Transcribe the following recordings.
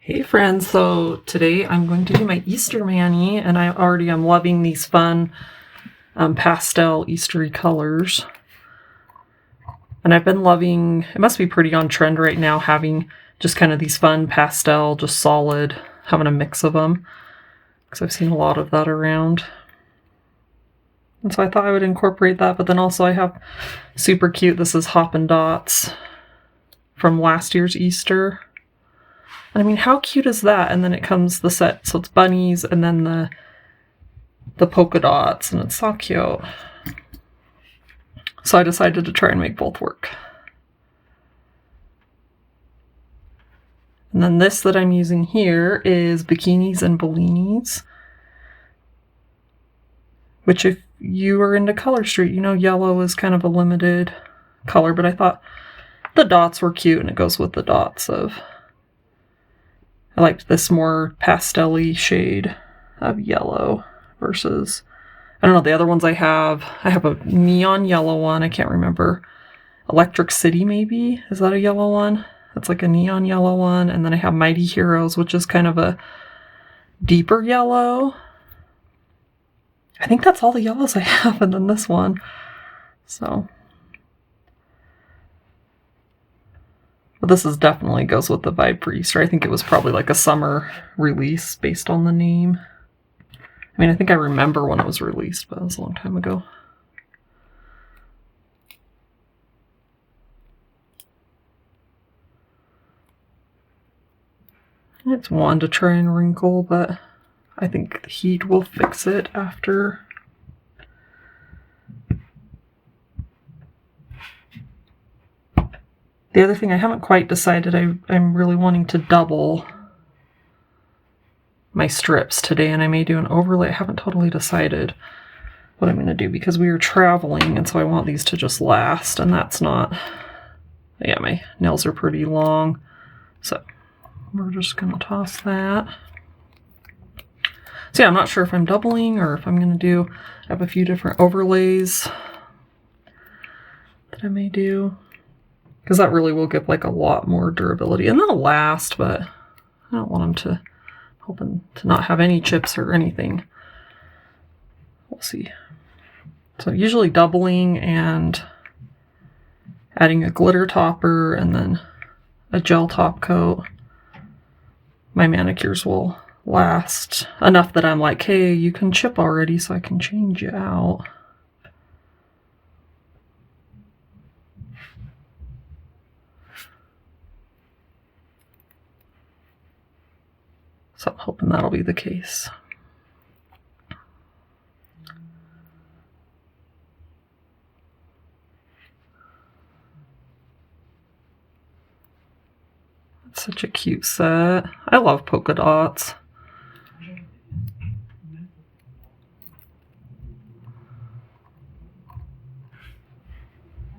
Hey friends, so today I'm going to do my Easter mani, and I already am loving these fun pastel Eastery colors. And I've been loving, it must be pretty on trend right now, having just kind of these fun pastel, just solid, having a mix of them, because I've seen a lot of that around. And so I thought I would incorporate that, but then also I have super cute, this is Hoppin' Dots from last year's Easter. I mean, how cute is that? And then it comes the set, so it's bunnies and then the polka dots, and it's so cute. So I decided to try and make both work. And then this that I'm using here is Bikinis and Bellinis, which if you are into Color Street, you know yellow is kind of a limited color, but I thought the dots were cute and it goes with the dots of... I liked this more pastel-y shade of yellow versus, I don't know, the other ones I have a neon yellow one, I can't remember. Electric City maybe? Is that a yellow one? That's like a neon yellow one. And then I have Mighty Heroes, which is kind of a deeper yellow. I think that's all the yellows I have, and then this one. So... but this is definitely goes with the vibe for Easter. I think it was probably like a summer release based on the name. I mean, I think I remember when it was released, but it was a long time ago. It's one to try and wrinkle, but I think the heat will fix it after. The other thing I haven't quite decided, I'm really wanting to double my strips today, and I may do an overlay. I haven't totally decided what I'm going to do because we are traveling, and so I want these to just last, and that's not... yeah, my nails are pretty long, so we're just going to toss that. So yeah, I'm not sure if I'm doubling or if I'm going to do... I have a few different overlays that I may do, because that really will give like a lot more durability, and they'll last, but I don't want them to, hoping to not have any chips or anything. We'll see. So usually doubling and adding a glitter topper and then a gel top coat. My manicures will last enough that I'm like, hey, you can chip already, so I can change you out. So I'm hoping that'll be the case. It's such a cute set. I love polka dots.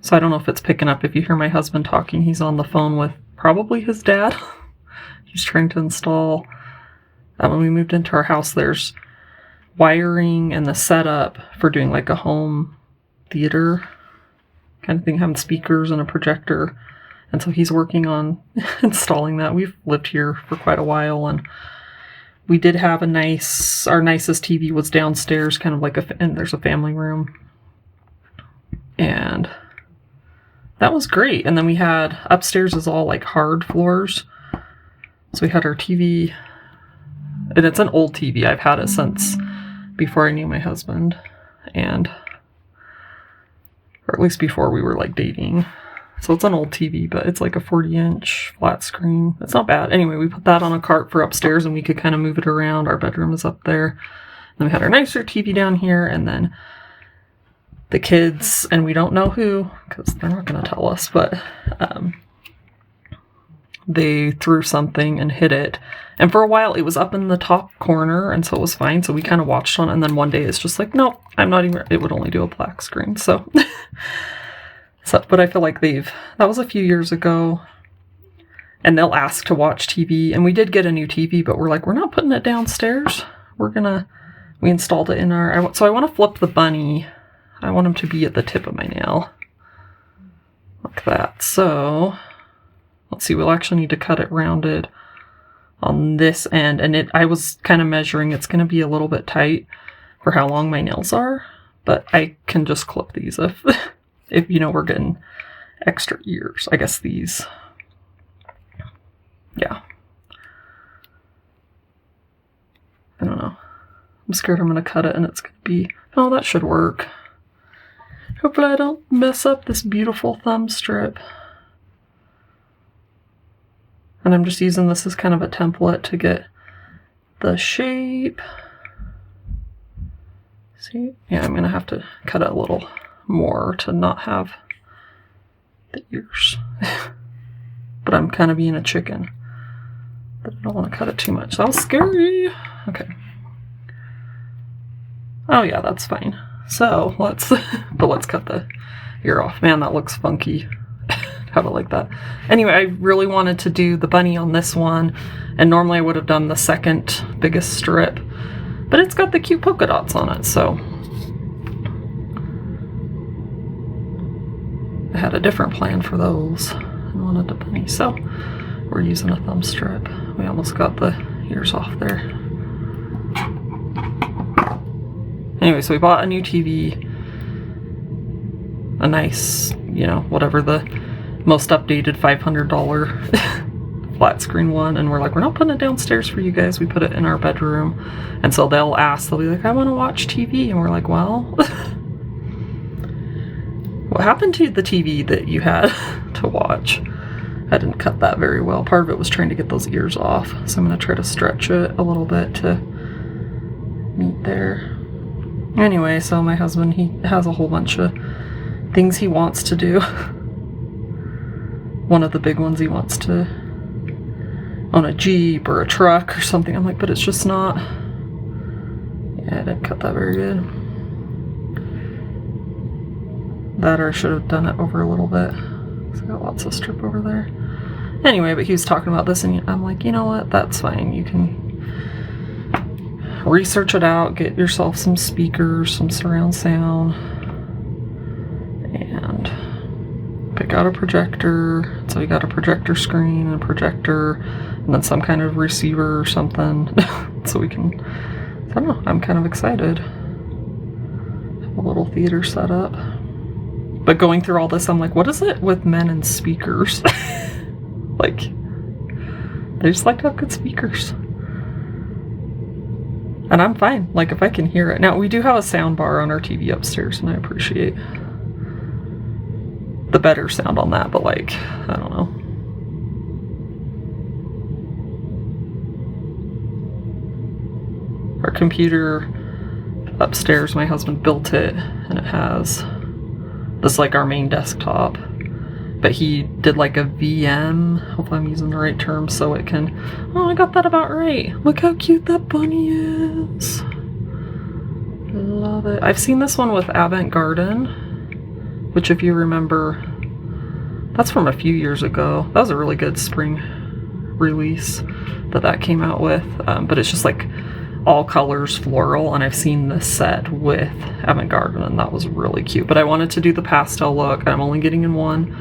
So I don't know if it's picking up. If you hear my husband talking, he's on the phone with probably his dad. He's trying to install... when we moved into our house, there's wiring and the setup for doing like a home theater kind of thing, having speakers and a projector. And so he's working on installing that. We've lived here for quite a while, and we did have our nicest TV was downstairs, kind of like and there's a family room. And that was great. And then we had upstairs is all like hard floors. So we had our TV... and it's an old TV. I've had it since before I knew my husband, or at least before we were like dating. So it's an old TV, but it's like a 40-inch flat screen. It's not bad. Anyway, we put that on a cart for upstairs, and we could kind of move it around. Our bedroom is up there. Then we had our nicer TV down here, and then the kids, and we don't know who, because they're not going to tell us, but they threw something and hit it. And for a while, it was up in the top corner, and so it was fine. So we kind of watched on it, and then one day it's just like, no, I'm not even... it would only do a black screen, so... but I feel like that was a few years ago, and they'll ask to watch TV, and we did get a new TV, but we're like, we're not putting it downstairs. We installed it in our... so I want to flip the bunny. I want him to be at the tip of my nail. Like that. So... let's see, we'll actually need to cut it rounded on this end, and I was kind of measuring, it's going to be a little bit tight for how long my nails are, but I can just clip these if, if you know, we're getting extra ears. I guess these, yeah. I don't know. I'm scared I'm going to cut it and it's going to be, oh, that should work. Hopefully I don't mess up this beautiful thumb strip. And I'm just using this as kind of a template to get the shape. See? Yeah, I'm going to have to cut it a little more to not have the ears. But I'm kind of being a chicken. But I don't want to cut it too much. That was scary. Okay. Oh yeah, that's fine. So let's cut the ear off. Man, that looks funky. How to like that. Anyway, I really wanted to do the bunny on this one, and normally I would have done the second biggest strip, but it's got the cute polka dots on it, so I had a different plan for those. I wanted the bunny, so we're using a thumb strip. We almost got the ears off there. Anyway, so we bought a new TV, a nice, you know, whatever the most updated $500 flat screen one, and we're like, we're not putting it downstairs for you guys, we put it in our bedroom. And so they'll be like, I want to watch TV, and we're like, well, what happened to the TV that you had to watch? I didn't cut that very well. Part of it was trying to get those ears off, so I'm going to try to stretch it a little bit to meet there. Anyway, so my husband, he has a whole bunch of things he wants to do. One of the big ones, he wants to own a Jeep or a truck or something. I'm like, but it's just not. Yeah, I didn't cut that very good. That, or I should have done it over a little bit. So I got lots of strip over there. Anyway, but he was talking about this, and I'm like, you know what? That's fine. You can research it out, get yourself some speakers, some surround sound, and pick out a projector. So we got a projector screen and a projector, and then some kind of receiver or something. So we can, I don't know, I'm kind of excited. Have a little theater set up. But going through all this, I'm like, what is it with men and speakers? Like, they just like to have good speakers. And I'm fine, like, if I can hear it. Now, we do have a sound bar on our TV upstairs, and I appreciate the better sound on that, but, like, I don't know. Our computer upstairs, my husband built it, and it has this, like, our main desktop. But he did like a VM, hopefully I'm using the right term, so it can, oh, I got that about right. Look how cute that bunny is. Love it. I've seen this one with Avant Garden, which if you remember, that's from a few years ago. That was a really good spring release that came out with, but it's just like all colors floral, and I've seen this set with Avant Garden, and that was really cute. But I wanted to do the pastel look, and I'm only getting in one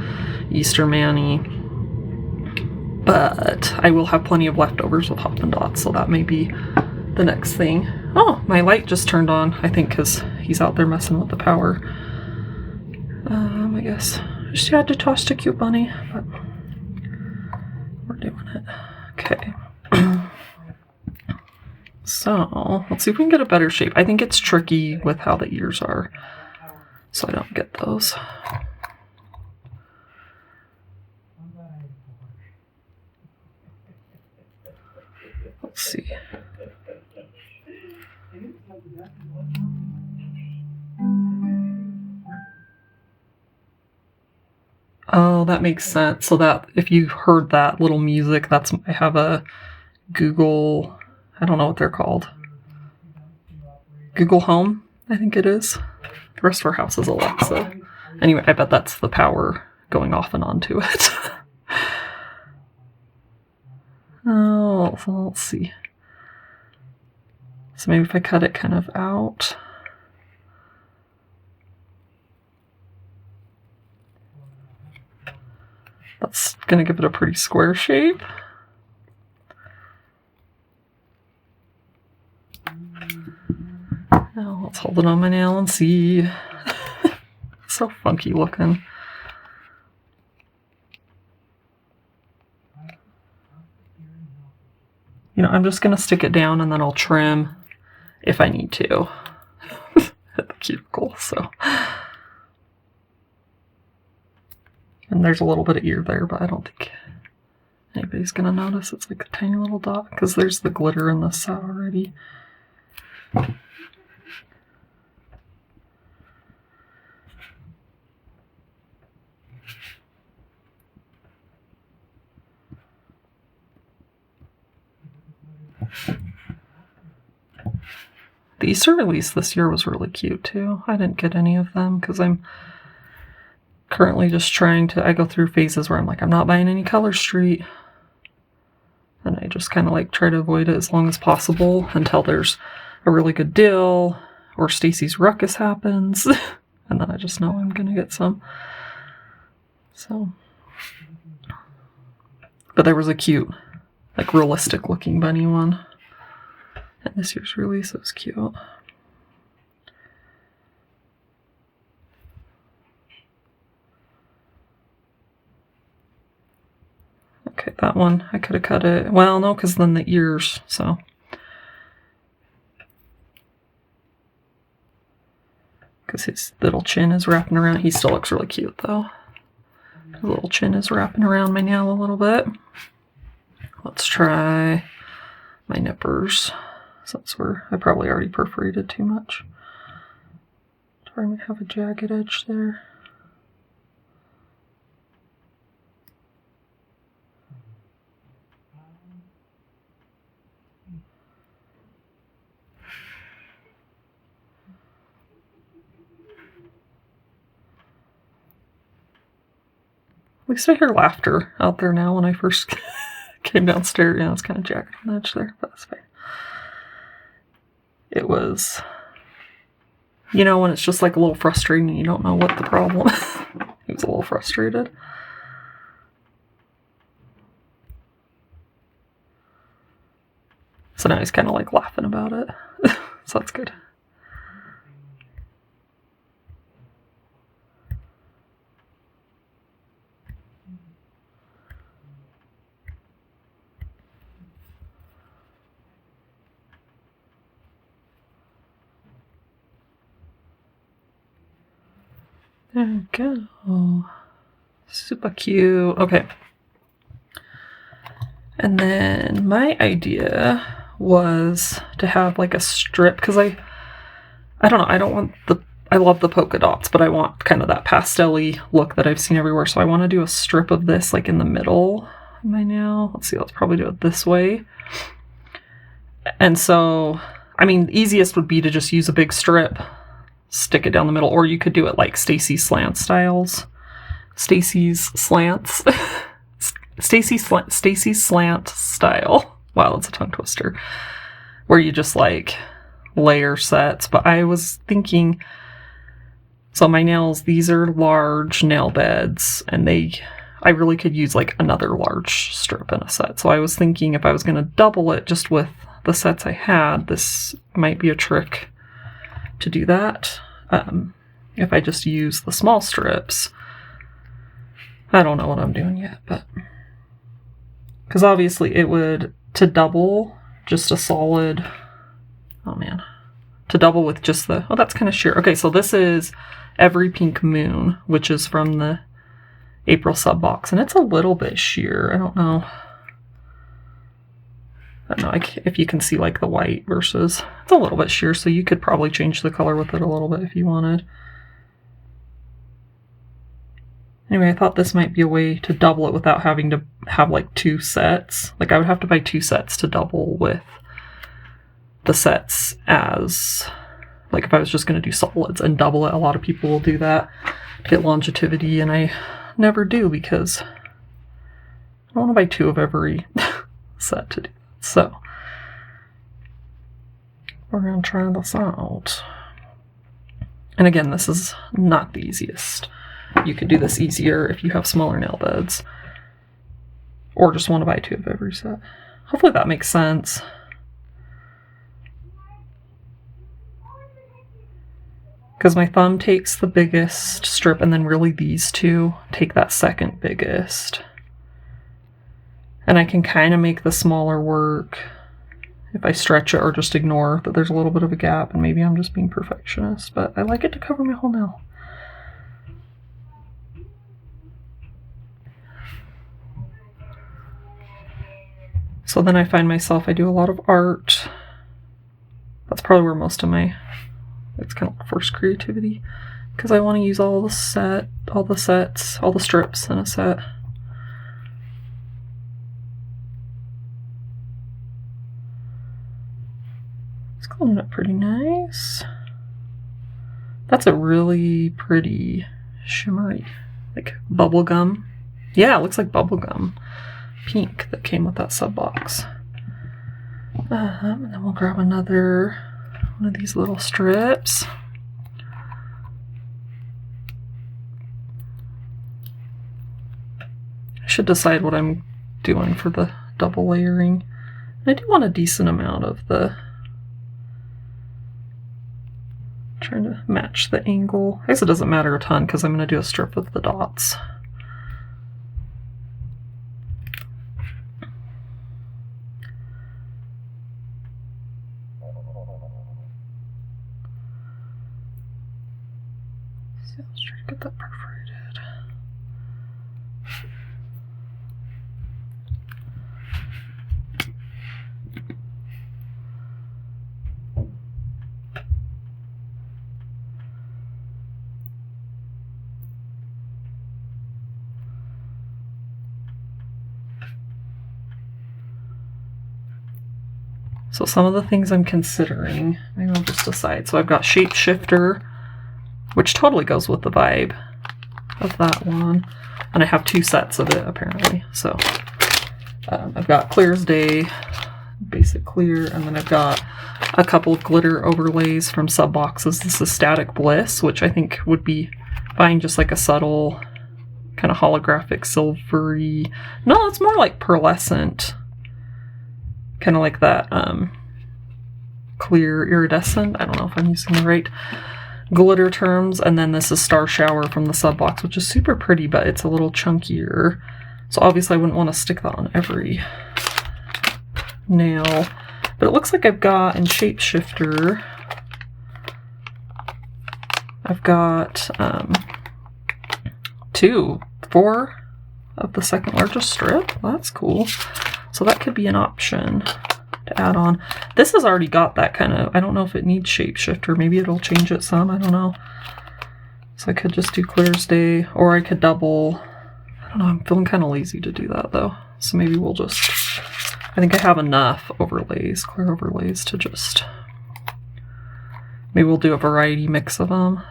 Easter Mani, but I will have plenty of leftovers with Hoppin' Dots, so that may be the next thing. Oh, my light just turned on, I think because he's out there messing with the power. I guess just had to toss the cute bunny, but we're doing it. Okay. So, let's see if we can get a better shape. I think it's tricky with how the ears are, so I don't get those. Let's see. Oh, that makes sense. So that, if you heard that little music, I have a Google, I don't know what they're called. Google Home, I think it is. The rest of our house is Alexa. Anyway, I bet that's the power going off and onto it. Oh, so let's see. So maybe if I cut it kind of out. That's going to give it a pretty square shape. Now let's hold it on my nail and see. So funky looking. You know, I'm just going to stick it down and then I'll trim if I need to at the cuticle, so. And there's a little bit of ear there, but I don't think anybody's going to notice. It's like a tiny little dot because there's the glitter in this set already. The Easter release this year was really cute too. I didn't get any of them because I'm currently just trying to, I go through phases where I'm like, I'm not buying any Color Street. And I just kind of like try to avoid it as long as possible until there's a really good deal or Stacy's Ruckus happens. And then I just know I'm going to get some. So. But there was a cute, like realistic looking bunny one. And this year's release, it was cute. Okay, that one, I could have cut it. Well, no, because then the ears, so. Because his little chin is wrapping around. He still looks really cute, though. His little chin is wrapping around my nail a little bit. Let's try my nippers. Since I probably already perforated too much. I might have a jagged edge there. At least I hear laughter out there now when I first came downstairs. Yeah, it's kind of jagged on the edge there, but that's fine. It was, you know, when it's just like a little frustrating and you don't know what the problem is. He was a little frustrated. So now he's kind of like laughing about it. So that's good. There we go. Super cute. Okay. And then my idea was to have like a strip, because I don't know, I don't want I love the polka dots, but I want kind of that pastel-y look that I've seen everywhere. So I want to do a strip of this like in the middle of my nail. Let's see, let's probably do it this way. And so, I mean, the easiest would be to just use a big strip, stick it down the middle, or you could do it like Stacy Slant styles. Stacy's Slants. Stacy's Slant style. Wow, that's a tongue twister. Where you just like layer sets. But I was thinking, so my nails, these are large nail beds, and I really could use like another large strip in a set. So I was thinking if I was going to double it just with the sets I had, this might be a trick to do that. If I just use the small strips. I don't know what I'm doing yet, but because obviously it would, to double just a solid, oh man, to double with just the, oh, that's kind of sheer. Okay, so this is Every Pink Moon, which is from the April sub box, and it's a little bit sheer. I don't know if you can see like the white versus, it's a little bit sheer, so you could probably change the color with it a little bit if you wanted. Anyway, I thought this might be a way to double it without having to have like two sets. Like I would have to buy two sets to double with the sets as, like if I was just going to do solids and double it. A lot of people will do that to get longevity, and I never do because I don't want to buy two of every set to do that. So we're going to try this out. And again, this is not the easiest. You could do this easier if you have smaller nail beds. Or just want to buy two of every set. Hopefully that makes sense. because my thumb takes the biggest strip, and then really these two take that second biggest. And I can kind of make the smaller work if I stretch it or just ignore that there's a little bit of a gap, and maybe I'm just being perfectionist, but I like it to cover my whole nail. So then I find myself, I do a lot of art. That's probably where most of my, it's kind of forced creativity, because I want to use all the sets, all the strips in a set. It's cleaning up pretty nice. That's a really pretty shimmery, like bubblegum. Yeah, it looks like bubblegum pink that came with that sub box. And then we'll grab another one of these little strips. I should decide what I'm doing for the double layering. I do want a decent amount of the, trying to match the angle. I guess it doesn't matter a ton because I'm going to do a strip of the dots. So let's try to get that perforated. So some of the things I'm considering, maybe I'll just decide. So I've got Shapeshifter, which totally goes with the vibe of that one. And I have 2 sets of it, apparently. So I've got Clear as Day, basic clear, and then I've got a couple of glitter overlays from sub boxes. This is Static Bliss, which I think would be fine, just like a subtle kind of holographic silvery. No, it's more like pearlescent. Kind of like that clear iridescent. I don't know if I'm using the right glitter terms. And then this is Star Shower from the sub box, which is super pretty, but it's a little chunkier. So obviously I wouldn't want to stick that on every nail. But it looks like I've got in Shapeshifter, I've got 4 of the second largest strip. Well, that's cool. So that could be an option to add on. This has already got that kind of, I don't know if it needs Shapeshifter. Maybe it'll change it some, I don't know. So I could just do Clear as Day, or I could double. I don't know, I'm feeling kind of lazy to do that though. So maybe we'll just, I think I have enough overlays, clear overlays to just, maybe we'll do a variety mix of them.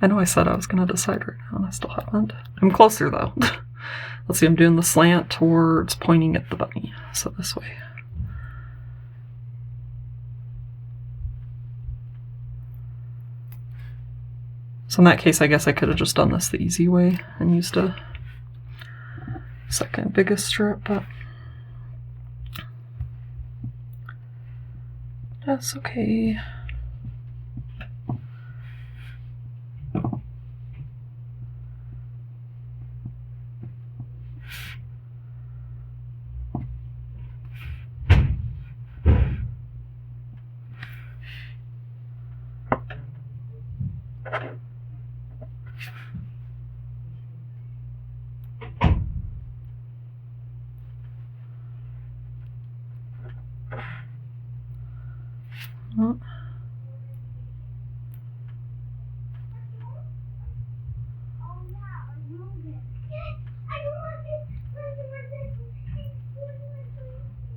I know I said I was going to decide right now and I still haven't. I'm closer though. Let's see, I'm doing the slant towards pointing at the bunny. So this way. So in that case, I guess I could have just done this the easy way and used a second biggest strip, but that's okay.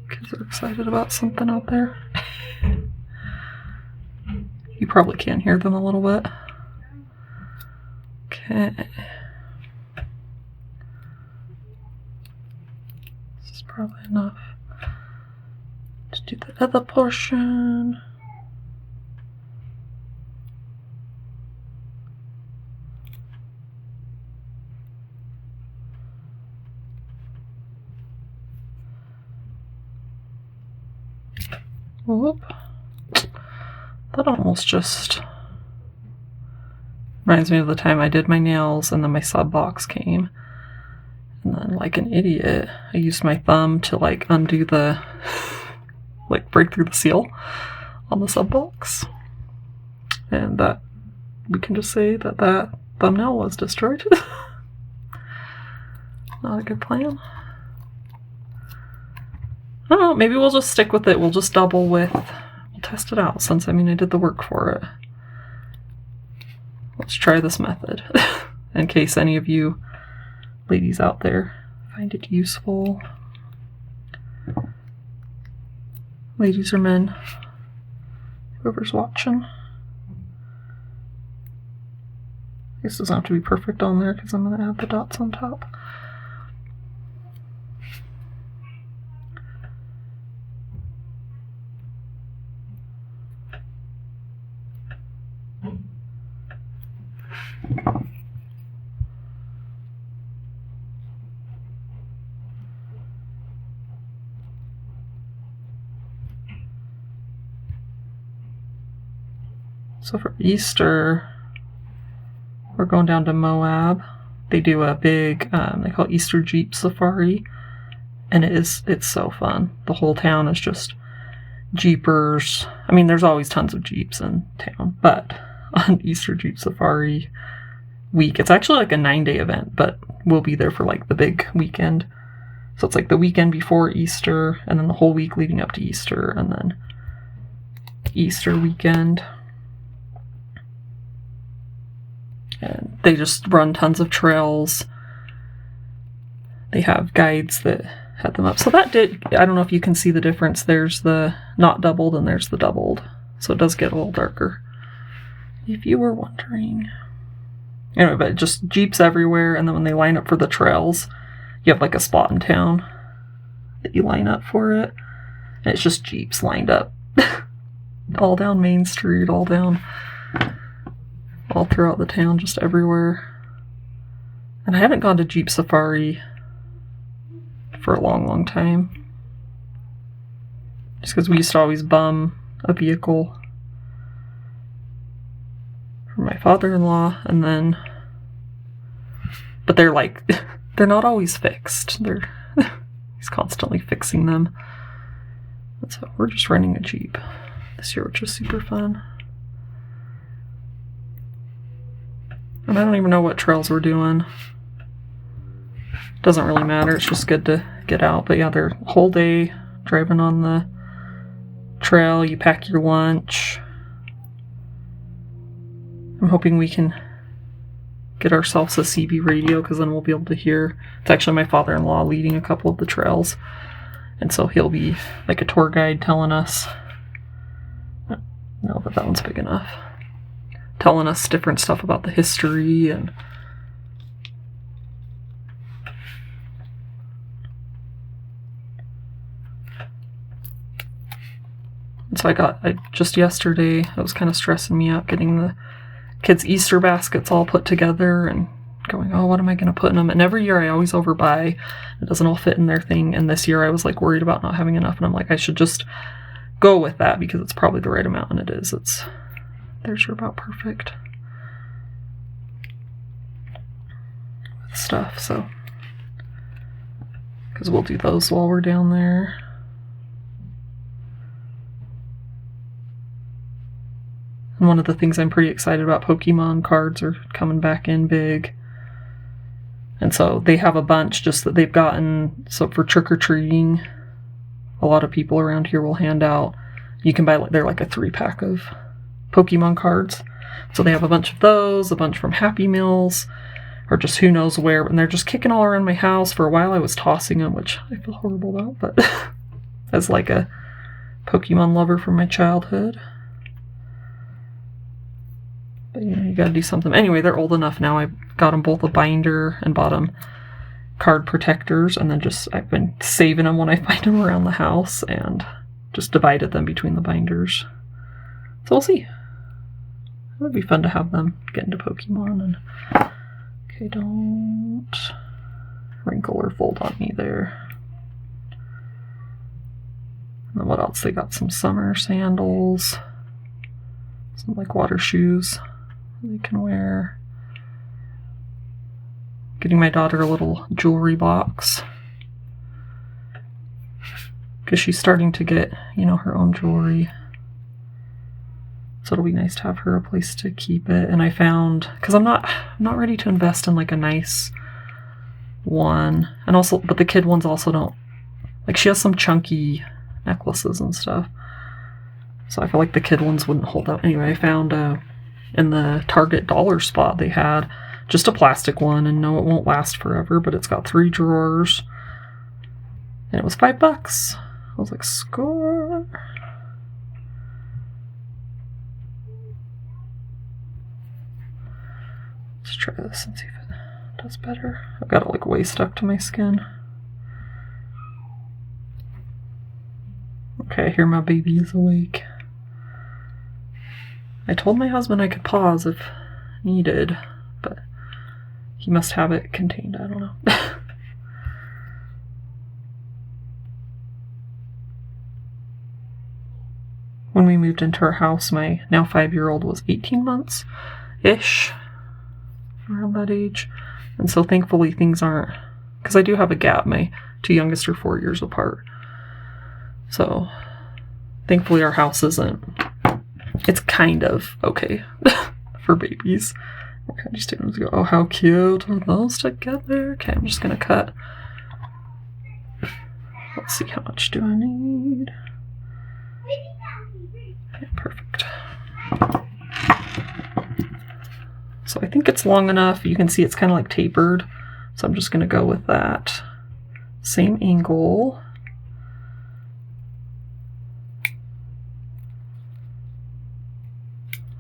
Kids are excited about something out there. You probably can hear them a little bit. Okay. This is probably enough to do the other portion. Whoop. That almost just Reminds me of the time I did my nails and then my sub box came. And then, like an idiot, I used my thumb to, like, undo the, like, break through the seal on the sub box. And that, we can just say that that thumbnail was destroyed. Not a good plan. I don't know, maybe we'll just stick with it. We'll just double with, we'll test it out since, I mean, I did the work for it. Let's try this method in case any of you ladies out there find it useful. Ladies or men, whoever's watching. This doesn't have to be perfect on there because I'm going to add the dots on top. So for Easter, we're going down to Moab. They do a big, they call it Easter Jeep Safari, and it's so fun. The whole town is just Jeepers. I mean, there's always tons of Jeeps in town, but on Easter Jeep Safari week, it's actually like a 9-day event, but we'll be there for like the big weekend. So it's like the weekend before Easter, and then the whole week leading up to Easter, and then Easter weekend. And they just run tons of trails. They have guides that head them up. So that did, I don't know if you can see the difference. There's the not doubled and there's the doubled. So it does get a little darker, if you were wondering. Anyway, but just Jeeps everywhere. And then when they line up for the trails, you have like a spot in town that you line up for it. And it's just Jeeps lined up. All down Main Street, all throughout the town, just everywhere. And I haven't gone to Jeep Safari for a long time. Just because we used to always bum a vehicle for my father-in-law, and then, but they're like, they're not always fixed. He's constantly fixing them. And so we're just renting a Jeep this year, which is super fun. And I don't even know what trails we're doing. Doesn't really matter, it's just good to get out. But yeah, they're whole day driving on the trail. You pack your lunch. I'm hoping we can get ourselves a CB radio, because then we'll be able to hear. It's actually my father-in-law leading a couple of the trails. And so he'll be like a tour guide telling us. No, but that one's big enough. Telling us different stuff about the history and so I just yesterday, it was kind of stressing me out getting the kids' Easter baskets all put together and going, oh, what am I going to put in them? And every year I always overbuy. It doesn't all fit in their thing. And this year I was like worried about not having enough. And I'm like, I should just go with that because it's probably the right amount. And it is. Theirs are about perfect with stuff. So, because we'll do those while we're down there. And one of the things I'm pretty excited about, Pokemon cards are coming back in big. And so they have a bunch just that they've gotten. So for trick-or-treating, a lot of people around here will hand out. You can buy, they're like a 3-pack of Pokemon cards. So they have a bunch of those, a bunch from Happy Meals, or just who knows where. And they're just kicking all around my house. For a while I was tossing them, which I feel horrible about, but as like a Pokemon lover from my childhood. But you know, you gotta do something. Anyway, they're old enough now. I got them both a binder and bought them card protectors, and then I've been saving them when I find them around the house and just divided them between the binders. So we'll see. It would be fun to have them get into Pokemon. And okay, don't wrinkle or fold on me there. And then what else? They got some summer sandals, some like water shoes. they can wear. Getting my daughter a little jewelry box because she's starting to get, you know, her own jewelry. So it'll be nice to have her a place to keep it. And I found, because I'm not ready to invest in like a nice one. And also, but the kid ones also don't, like she has some chunky necklaces and stuff. So I feel like the kid ones wouldn't hold up. Anyway, I found in the Target dollar spot they had just a plastic one, and no, it won't last forever, but it's got 3 drawers. And it was $5. I was like, score. Let's try this and see if it does better. I've got it like way stuck to my skin. Okay, I hear my baby is awake. I told my husband I could pause if needed, but he must have it contained. I don't know. When we moved into our house, my now 5-year-old was 18 months-ish, around that age. And so thankfully things aren't, because I do have a gap. My 2 youngest are 4 years apart. So thankfully our house isn't, it's kind of okay for babies. Okay, just take them to go, oh, how cute are those together? Okay, I'm just going to cut. Let's see, how much do I need? Okay, perfect. So I think it's long enough. You can see it's kind of like tapered. So I'm just going to go with that same angle.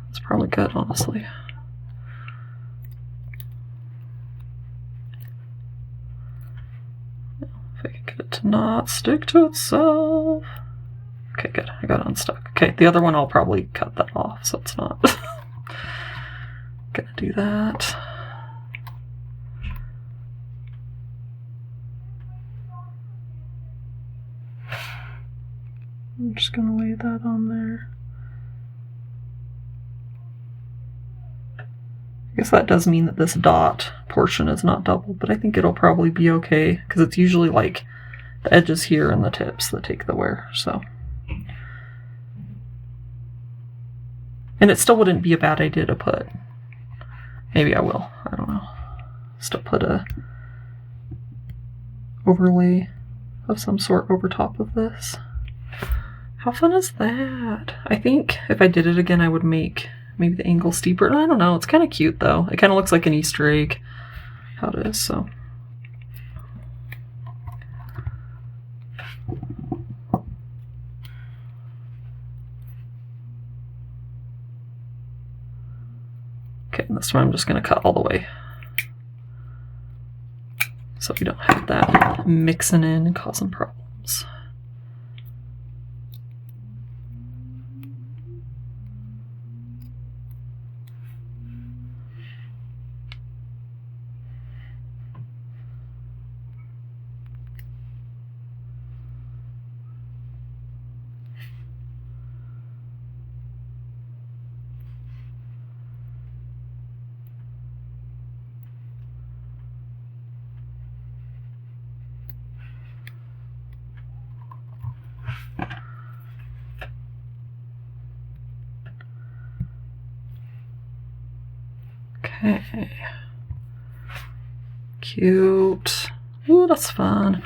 It's probably good, honestly. If I can get it to not stick to itself. Okay, good. I got it unstuck. Okay, the other one I'll probably cut that off so it's not. Gonna do that. I'm just gonna lay that on there. I guess that does mean that this dot portion is not doubled, but I think it'll probably be okay because it's usually like the edges here and the tips that take the wear, so. And it still wouldn't be a bad idea to put, maybe I will, I don't know, still put a overlay of some sort over top of this. How fun is that? I think if I did it again, I would make maybe the angle steeper. I don't know, it's kind of cute though. It kind of looks like an Easter egg, how it is, so. Okay, and this one I'm just going to cut all the way so we don't have that mixing in and causing problems. Okay. Cute. Ooh, that's fun.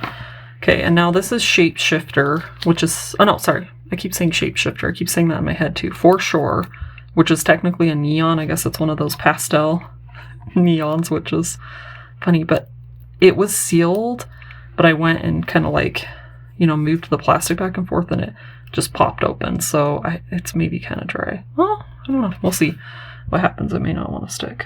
Okay, and now this is Shapeshifter, which is, oh no, sorry. I keep saying Shapeshifter. I keep saying that in my head too. For Sure, which is technically a neon. I guess it's one of those pastel neons, which is funny, but it was sealed, but I went and kind of like, you know, moved the plastic back and forth and it just popped open. So it's maybe kind of dry. Well, I don't know. We'll see what happens. It may not want to stick.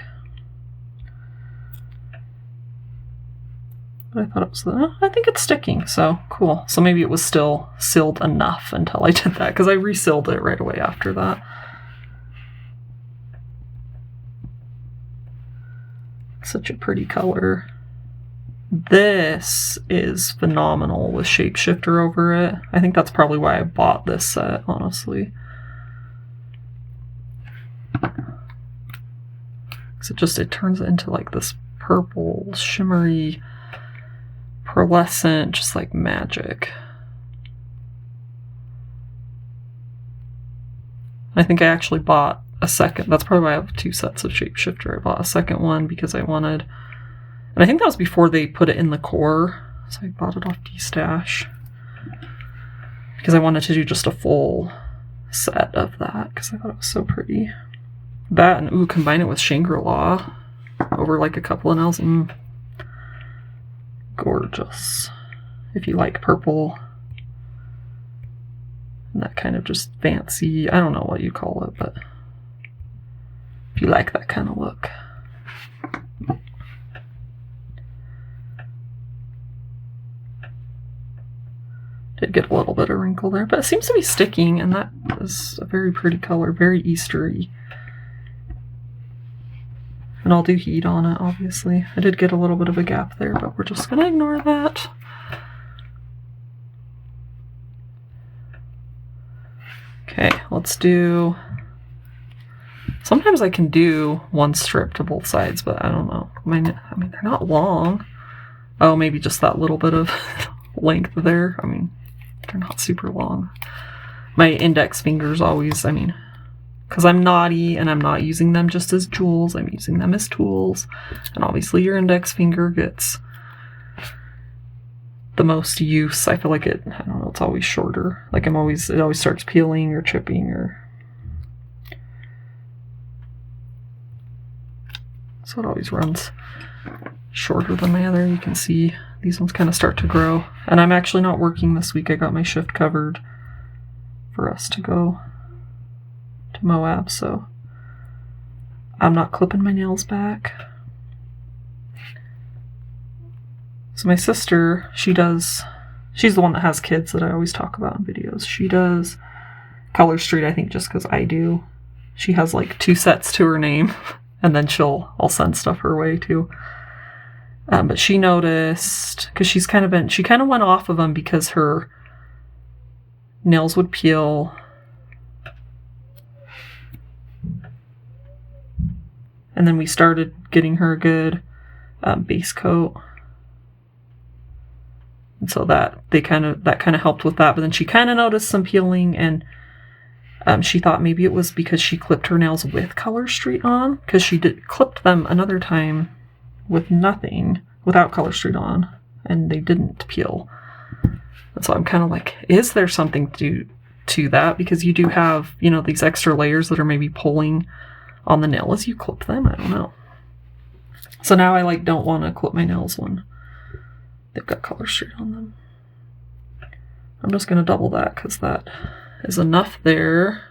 But I thought it was, I think it's sticking, so cool. So maybe it was still sealed enough until I did that, because I resealed it right away after that. Such a pretty color. This is phenomenal with Shapeshifter over it. I think that's probably why I bought this set, honestly. because it turns it into like this purple, shimmery, pearlescent, just like magic. I think I actually bought a second. That's probably why I have 2 sets of Shapeshifter. I bought a second one because I wanted, and I think that was before they put it in the core. So I bought it off D-Stash because I wanted to do just a full set of that because I thought it was so pretty. That and combine it with Shangri-La over like a couple of nails. Gorgeous. If you like purple and that kind of just fancy, I don't know what you call it, but if you like that kind of look. Did get a little bit of wrinkle there, but it seems to be sticking, and that is a very pretty color, very Eastery. And I'll do heat on it, obviously. I did get a little bit of a gap there, but we're just gonna ignore that. Okay, let's do... Sometimes I can do 1 strip to both sides, but I don't know. I mean, they're not long. Oh, maybe just that little bit of length there. I mean, they're not super long. My index fingers always, because I'm naughty and I'm not using them just as jewels, I'm using them as tools. And obviously your index finger gets the most use. I feel like I don't know, it's always shorter. Like it always starts peeling or chipping or... So it always runs shorter than my other. You can see these ones kind of start to grow. And I'm actually not working this week. I got my shift covered for us to go to Moab, so I'm not clipping my nails back. So my sister, she's the one that has kids that I always talk about in videos. She does Color Street, I think, just because I do. She has like 2 sets to her name, and then I'll send stuff her way too. But she noticed, because she kind of went off of them because her nails would peel. And then we started getting her a good base coat. And so that kind of helped with that. But then she kind of noticed some peeling, and she thought maybe it was because she clipped her nails with Color Street on, because she clipped them another time with nothing, without Color Street on, and they didn't peel. And so I'm kind of like, is there something to that? Because you do have, these extra layers that are maybe pulling on the nail as you clip them. I don't know. So now I don't want to clip my nails when they've got Color Street on them. I'm just going to double that because that is enough there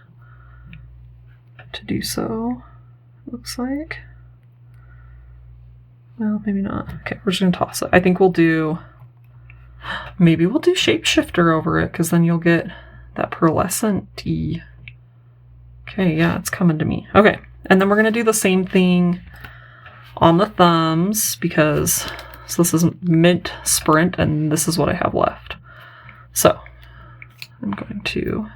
to do so. Looks like. Well, maybe not. Okay, we're just going to toss it. I think maybe we'll do Shapeshifter over it, because then you'll get that pearlescent-y. Okay, yeah, it's coming to me. Okay, and then we're going to do the same thing on the thumbs, because this is Mint Sprint, and this is what I have left. So, I'm going to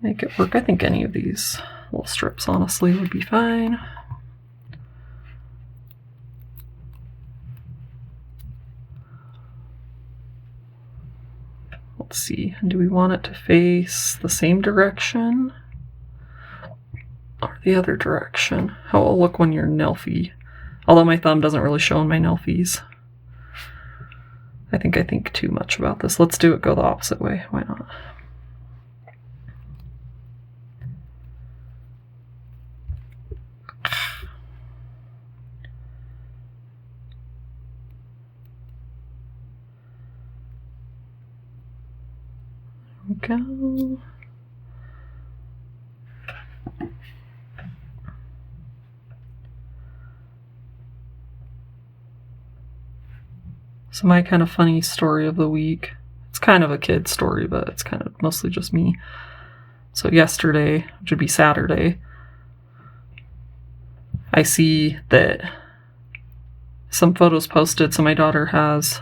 make it work. I think any of these little strips, honestly, would be fine. Let's see, do we want it to face the same direction or the other direction? How it'll look when you're Nelfie. Although my thumb doesn't really show in my Nelfies. I think too much about this. Let's do it go the opposite way. Why not? Go. So my kind of funny story of the week. It's kind of a kid story, but it's kind of mostly just me. So yesterday, which would be Saturday, I see that some photos posted. So my daughter has,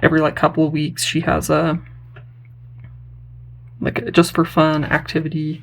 every couple of weeks, she has a just for fun activity,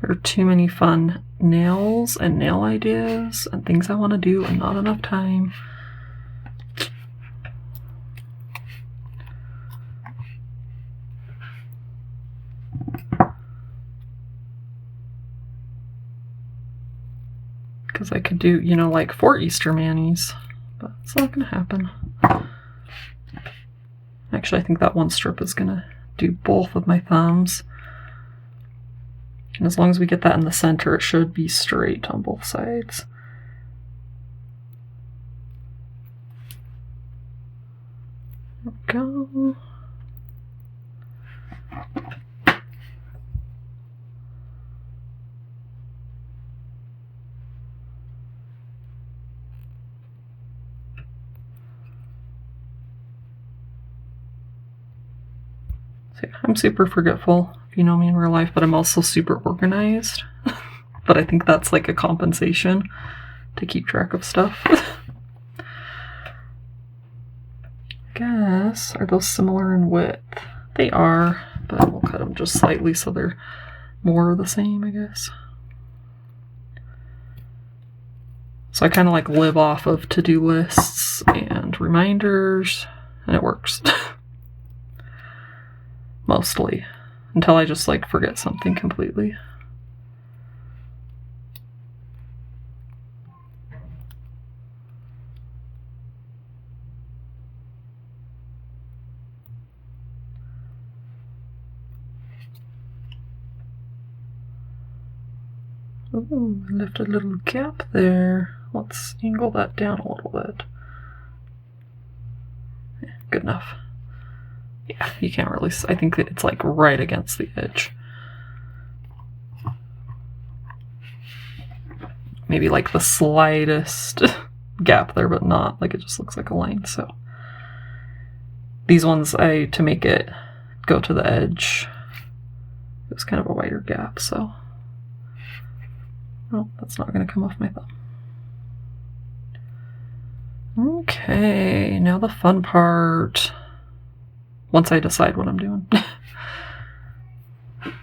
There are too many fun nails and nail ideas and things I want to do and not enough time. Because I could do, you know, like 4 Easter Manis, but it's not going to happen. Actually, I think that one strip is going to do both of my thumbs. And as long as we get that in the center, it should be straight on both sides. There we go. I'm super forgetful, if you know me in real life, but I'm also super organized. But I think that's like a compensation to keep track of stuff. I guess, are those similar in width? They are, but we'll cut them just slightly so they're more the same, I guess. So I kind of like live off of to-do lists and reminders, and it works. Mostly, until I just like forget something completely. Ooh, I left a little gap there. Let's angle that down a little bit. Yeah, good enough. Yeah, you can't really, I think it's like right against the edge. Maybe like the slightest gap there, but not, like it just looks like a line. So these ones, to make it go to the edge, it was kind of a wider gap, so. Oh, that's not going to come off my thumb. Okay, now the fun part. Once I decide what I'm doing.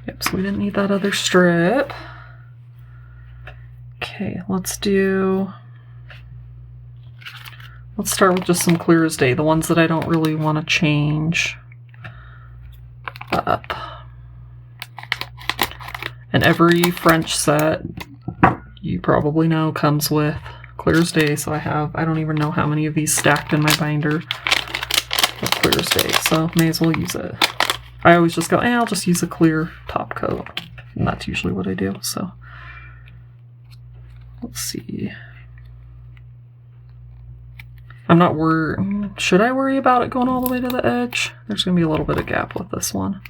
Yep, so we didn't need that other strip. Okay, let's start with just some clear as day, the ones that I don't really want to change up. And every French set, you probably know, comes with clear as day, so I don't even know how many of these stacked in my binder. Clear as day, so may as well use it. I always just go, I'll just use a clear top coat, and that's usually what I do. So let's see. I'm not worried. Should I worry about it going all the way to the edge? There's gonna be a little bit of gap with this one.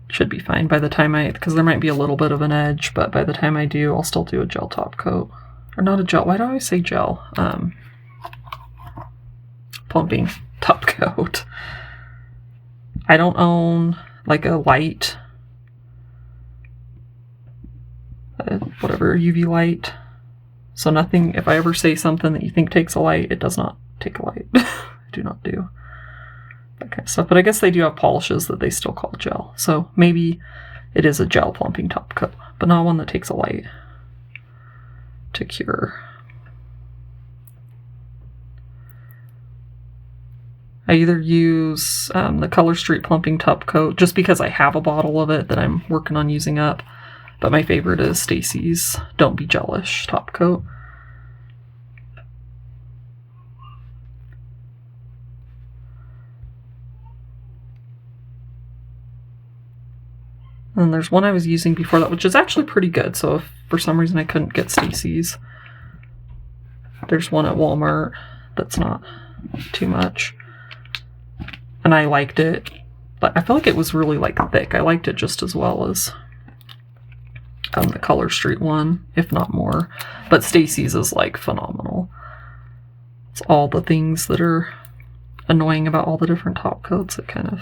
Should be fine by the time because there might be a little bit of an edge, but by the time I do, I'll still do a gel top coat. Or not a gel, why do I always say gel? Plumping top coat. I don't own like a light, whatever, UV light. So nothing, if I ever say something that you think takes a light, it does not take a light. I do not do that kind of stuff. But I guess they do have polishes that they still call gel. So maybe it is a gel plumping top coat, but not one that takes a light to cure. I either use the Color Street Plumping Top Coat, just because I have a bottle of it that I'm working on using up, but my favorite is Stacy's Don't Be Gelish Top Coat. And there's one I was using before that, which is actually pretty good, so if for some reason I couldn't get Stacy's, there's one at Walmart that's not too much. And I liked it, but I feel like it was really like thick. I liked it just as well as the Color Street one, if not more. But Stacy's is like phenomenal. It's all the things that are annoying about all the different top coats. It kind of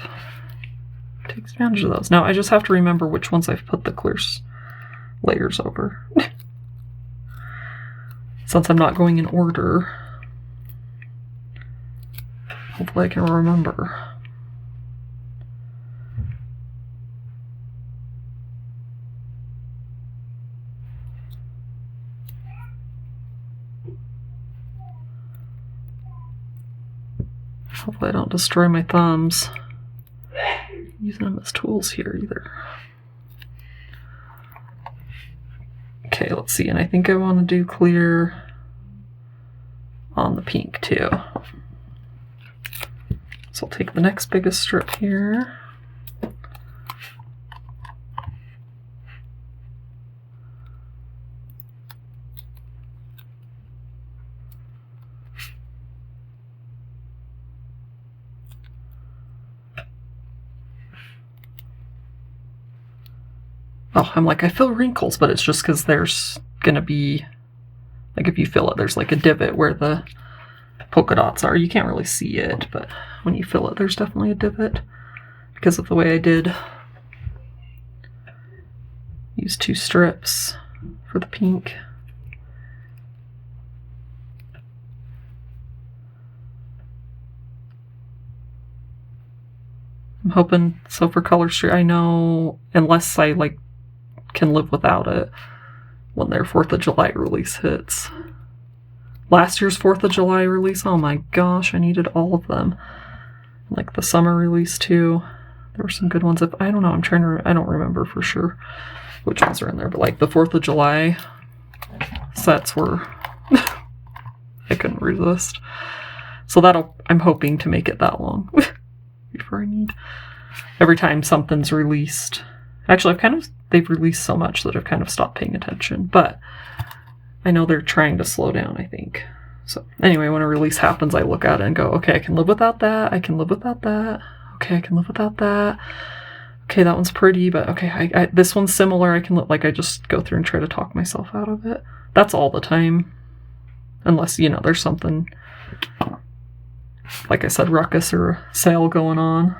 takes advantage of those. Now I just have to remember which ones I've put the clear layers over. Since I'm not going in order, hopefully I can remember. Hopefully I don't destroy my thumbs using them as tools here either. Okay, let's see, and I think I want to do clear on the pink too. So I'll take the next biggest strip here. Oh, I'm like, I feel wrinkles, but it's just because there's gonna be, like, if you fill it, there's like a divot where the polka dots are. You can't really see it, but when you fill it, there's definitely a divot because of the way I did use 2 strips for the pink. I'm hoping, so for Color Street, I know, unless I like can live without it when their 4th of July release hits. Last year's 4th of July release, oh my gosh, I needed all of them. Like the summer release too. There were some good ones. If I don't know, I don't remember for sure which ones are in there, but like the 4th of July sets were, I couldn't resist. So I'm hoping to make it that long before I need. Every time something's released, actually they've released so much that I've kind of stopped paying attention, but I know they're trying to slow down, I think. So anyway, when a release happens, I look at it and go, okay, I can live without that. I can live without that. Okay, I can live without that. Okay, that one's pretty, but okay, this one's similar. I can I just go through and try to talk myself out of it. That's all the time. Unless, there's something, like I said, ruckus or a sale going on.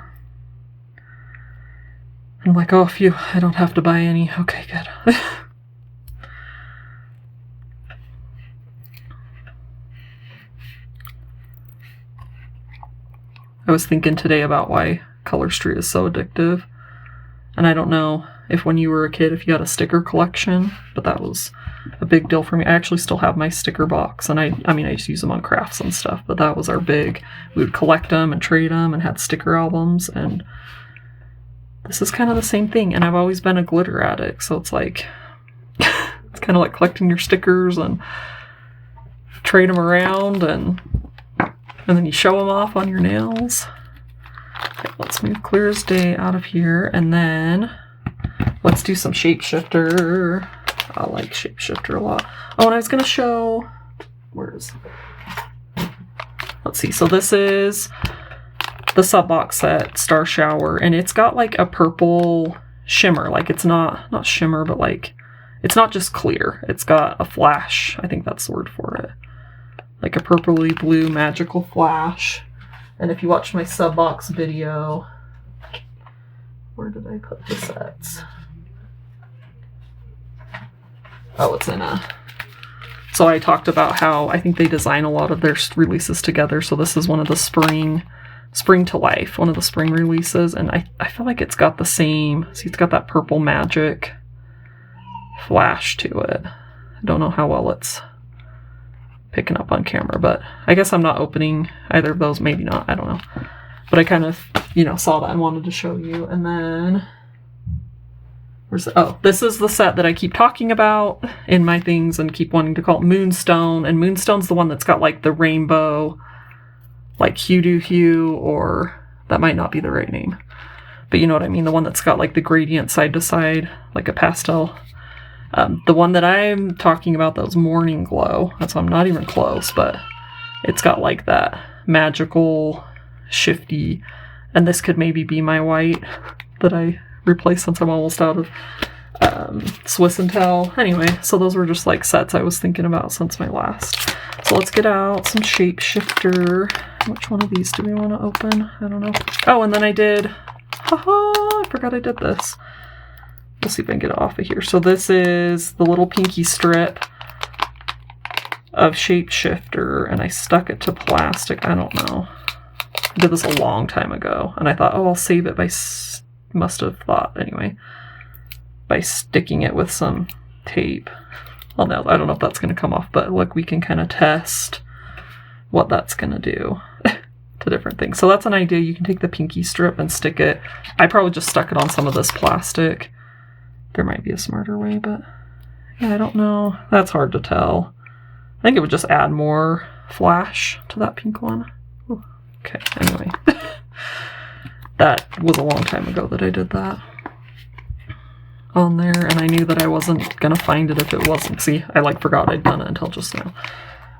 I'm like, oh, phew, I don't have to buy any. Okay, good. I was thinking today about why Color Street is so addictive. And I don't know if when you were a kid, if you had a sticker collection, but that was a big deal for me. I actually still have my sticker box, and I just use them on crafts and stuff, but that was our big, we would collect them and trade them and had sticker albums, and this is kind of the same thing. And I've always been a glitter addict, so it's like, it's kind of like collecting your stickers and trade them around, and then you show them off on your nails. Okay, let's move Clear as Day out of here, and then let's do some Shapeshifter. I like Shapeshifter a lot. Oh, and I was going to show, let's see, so this is the sub box set, Star Shower, and it's got like a purple shimmer, like it's not shimmer, but like, it's not just clear, it's got a flash, I think that's the word for it. Like a purpley blue magical flash. And if you watch my sub box video, where did I put the sets? Oh, it's in so I talked about how I think they design a lot of their releases together. So this is one of the Spring to Life, one of the spring releases. And I feel like it's got the same, see, it's got that purple magic flash to it. I don't know how well it's picking up on camera, but I guess I'm not opening either of those, maybe not, I don't know. But I kind of, saw that and wanted to show you. And then, this is the set that I keep talking about in my things and keep wanting to call it Moonstone. And Moonstone's the one that's got like the rainbow, like hue, or that might not be the right name, but you know what I mean, the one that's got like the gradient side to side, like a pastel. The one that I'm talking about, that was Morning Glow. That's why I'm not even close, but it's got like that magical, shifty, and this could maybe be my white that I replaced since I'm almost out of Swiss and Tell. Anyway, so those were just like sets I was thinking about since my last. So let's get out some Shapeshifter. Which one of these do we want to open? I don't know. Oh, and then I did, I forgot I did this. We'll see if I can get it off of here. So this is the little pinky strip of Shapeshifter, and I stuck it to plastic. I don't know. I did this a long time ago, and I thought, oh, I'll save it by, must have thought anyway, by sticking it with some tape. Well, no, I don't know if that's going to come off, but look, we can kind of test what that's going to do to to different things. So that's an idea. You can take the pinky strip and stick it. I probably just stuck it on some of this plastic. There might be a smarter way, but yeah, I don't know. That's hard to tell. I think it would just add more flash to that pink one. Ooh, okay, anyway. That was a long time ago that I did that on there, and I knew that I wasn't gonna find it if it wasn't. See, I like forgot I'd done it until just now.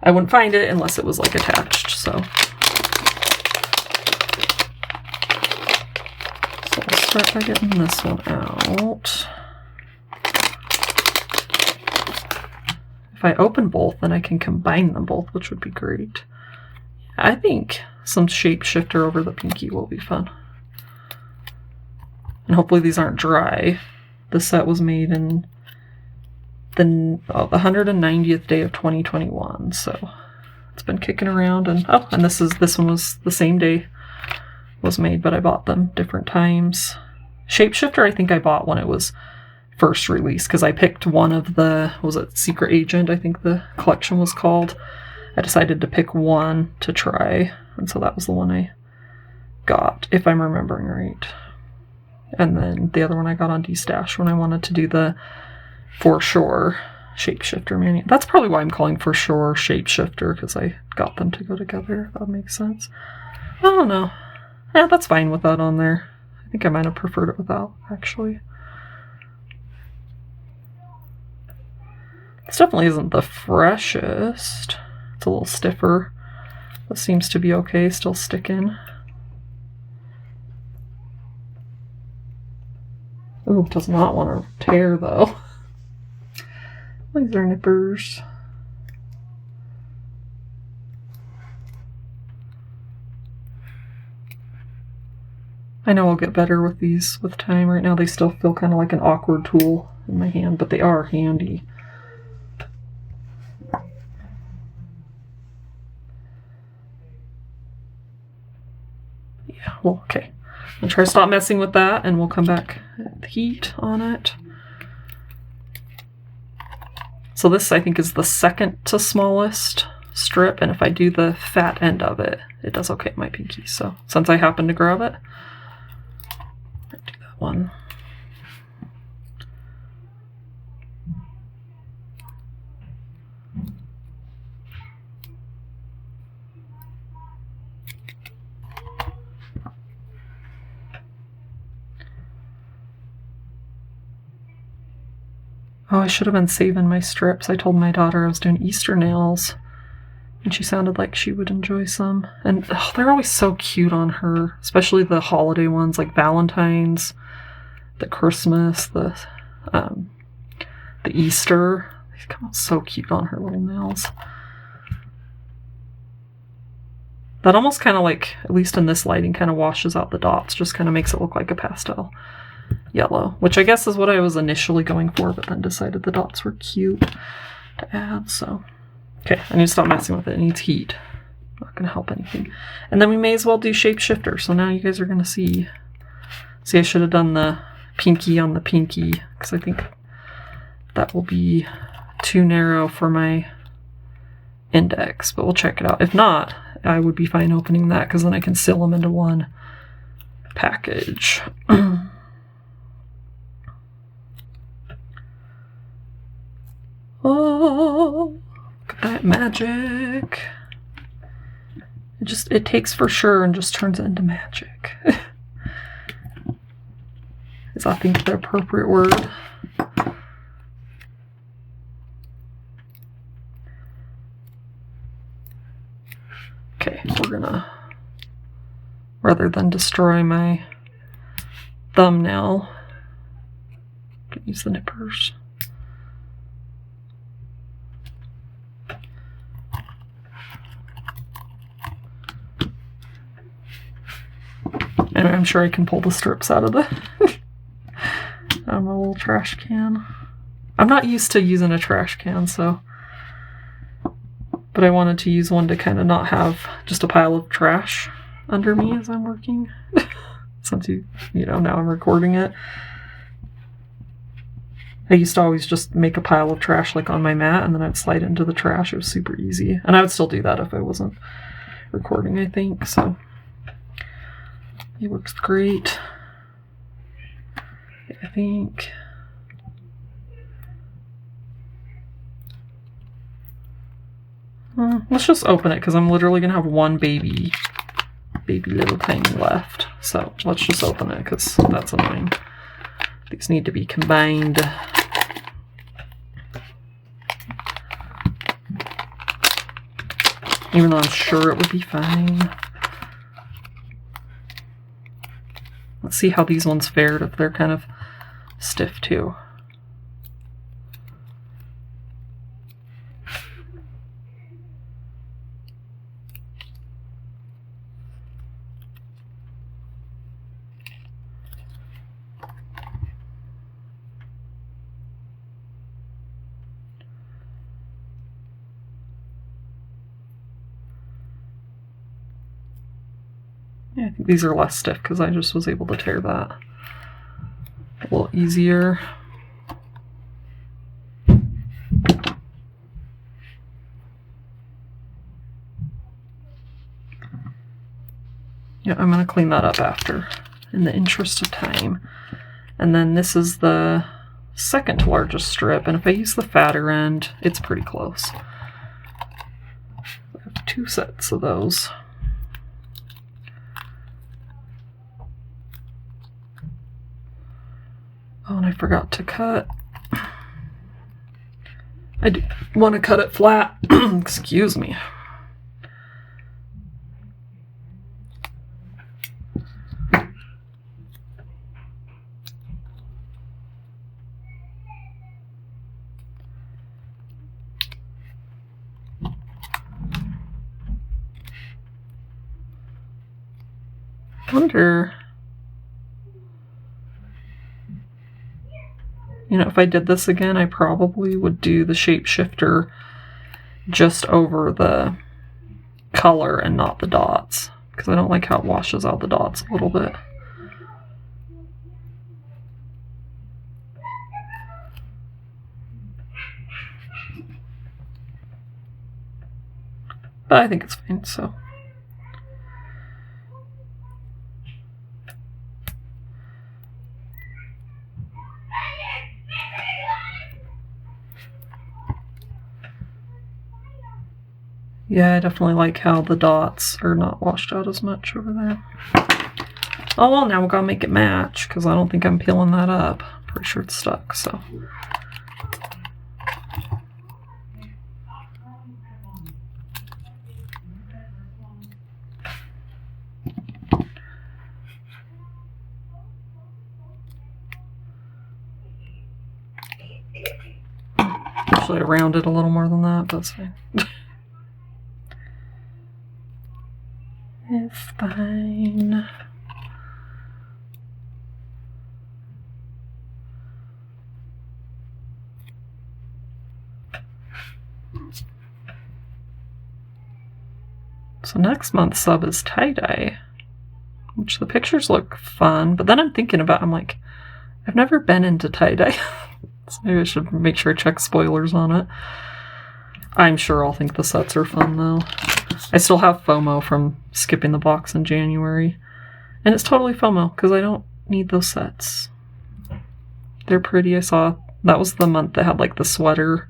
I wouldn't find it unless it was like attached, so. So I'll start by getting this one out. If I open both, then I can combine them both, which would be great. I think some shapeshifter over the pinky will be fun. And hopefully these aren't dry. This set was made in the 190th day of 2021, so it's been kicking around. And oh, and this one was the same day was made, but I bought them different times. Shapeshifter, I think I bought when it was first released, because I picked one of the, what was it, Secret Agent, I think the collection was called. I decided to pick one to try, and so that was the one I got, if I'm remembering right. And then the other one I got on D-Stash when I wanted to do the For Sure Shapeshifter manual. That's probably why I'm calling For Sure Shapeshifter, because I got them to go together. That makes sense. I don't know. Yeah, that's fine with that on there. I think I might have preferred it without, actually. This definitely isn't the freshest. It's a little stiffer. This seems to be okay, still sticking. Ooh, does not want to tear though. These are nippers. I know I'll get better with these with time. Right now they still feel kind of like an awkward tool in my hand, but they are handy. Yeah, well, okay. I'll try to stop messing with that, and we'll come back at the heat on it. So this, I think, is the second to smallest strip, and if I do the fat end of it, it does okay at my pinky. So since I happen to grab it, I'll do that one. Oh, I should have been saving my strips. I told my daughter I was doing Easter nails, and she sounded like she would enjoy some. And oh, they're always so cute on her, especially the holiday ones like Valentine's, the Christmas, the Easter. They come out so cute on her little nails. That almost kind of like, at least in this lighting, kind of washes out the dots, just kind of makes it look like a pastel yellow, which I guess is what I was initially going for, but then decided the dots were cute to add. So okay, I need to stop messing with it. It needs heat. Not gonna help anything. And then we may as well do Shapeshifter. So now you guys are gonna see I should have done the pinky on the pinky, because I think that will be too narrow for my index, but we'll check it out. If not, I would be fine opening that, because then I can seal them into one package. Oh, look at that magic. It takes For Sure and just turns it into magic. Is I think the appropriate word. Okay, we're gonna, rather than destroy my thumbnail, I'm gonna use the nippers. Anyway, I'm sure I can pull the strips out of the out of my little trash can. I'm not used to using a trash can, so, but I wanted to use one to kind of not have just a pile of trash under me as I'm working. Since you know, now I'm recording it. I used to always just make a pile of trash like on my mat, and then I'd slide into the trash. It was super easy. And I would still do that if I wasn't recording, I think, so. It works great. I think. Let's just open it because I'm literally going to have one baby little tiny left. So let's just open it because that's annoying. These need to be combined. Even though I'm sure it would be fine. Let's see how these ones fared if they're kind of stiff too. Yeah, I think these are less stiff because I just was able to tear that a little easier. Yeah, I'm going to clean that up after in the interest of time. And then this is the second largest strip, and if I use the fatter end, it's pretty close. I have 2 sets of those. Oh, and I forgot to cut. I do want to cut it flat. Excuse me. I wonder, you know, if I did this again, I probably would do the shapeshifter just over the color and not the dots, because I don't like how it washes out the dots a little bit. But I think it's fine, so. Yeah, I definitely like how the dots are not washed out as much over there. Oh well, now we're gonna make it match, because I don't think I'm peeling that up. Pretty sure it's stuck, so. Actually, I rounded a little more than that, but that's fine. It's fine. So next month's sub is tie-dye, which the pictures look fun, but then I'm thinking about, I'm like, I've never been into tie-dye. So maybe I should make sure I check spoilers on it. I'm sure I'll think the sets are fun though. I still have FOMO from skipping the box in January. And it's totally FOMO because I don't need those sets. They're pretty. I saw that was the month that had like the sweater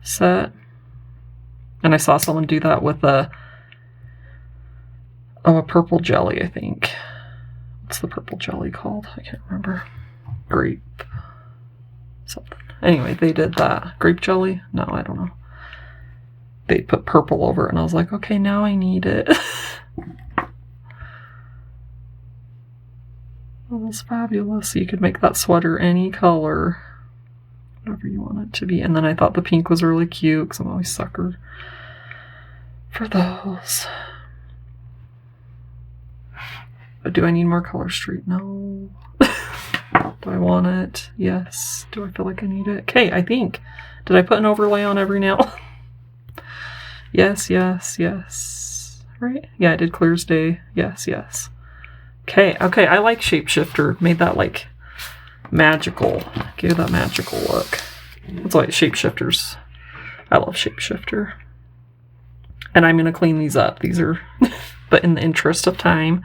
set. And I saw someone do that with a purple jelly, I think. What's the purple jelly called? I can't remember. Grape something. Anyway, they did that. Grape jelly? No, I don't know. They put purple over it, and I was like, okay, now I need it. That was fabulous. So you could make that sweater any color, whatever you want it to be. And then I thought the pink was really cute, because I'm always sucker for those. But do I need more Color Street? No. Do I want it? Yes. Do I feel like I need it? Okay, I think. Did I put an overlay on every nail? Yes, yes, yes. Right? Yeah, I did clear as day. Yes, yes. Okay, okay, I like Shapeshifter. Made that like magical. Gave that magical look. That's why Shapeshifters. I love Shapeshifter. And I'm going to clean these up. These are, but in the interest of time,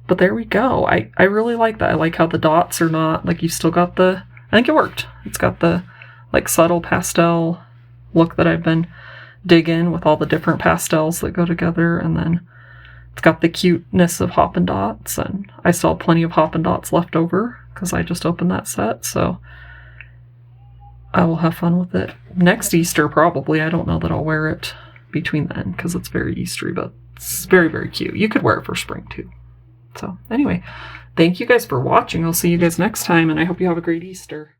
But there we go. I really like that. I like how the dots are not, like, you've still got the, I think it worked. It's got the, like, subtle pastel look that I've been digging with all the different pastels that go together. And then it's got the cuteness of Hoppin' Dots. And I still have plenty of Hoppin' Dots left over because I just opened that set. So I will have fun with it next Easter, probably. I don't know that I'll wear it between then because it's very Eastery, but it's very, very cute. You could wear it for spring too. So anyway, thank you guys for watching. I'll see you guys next time, and I hope you have a great Easter.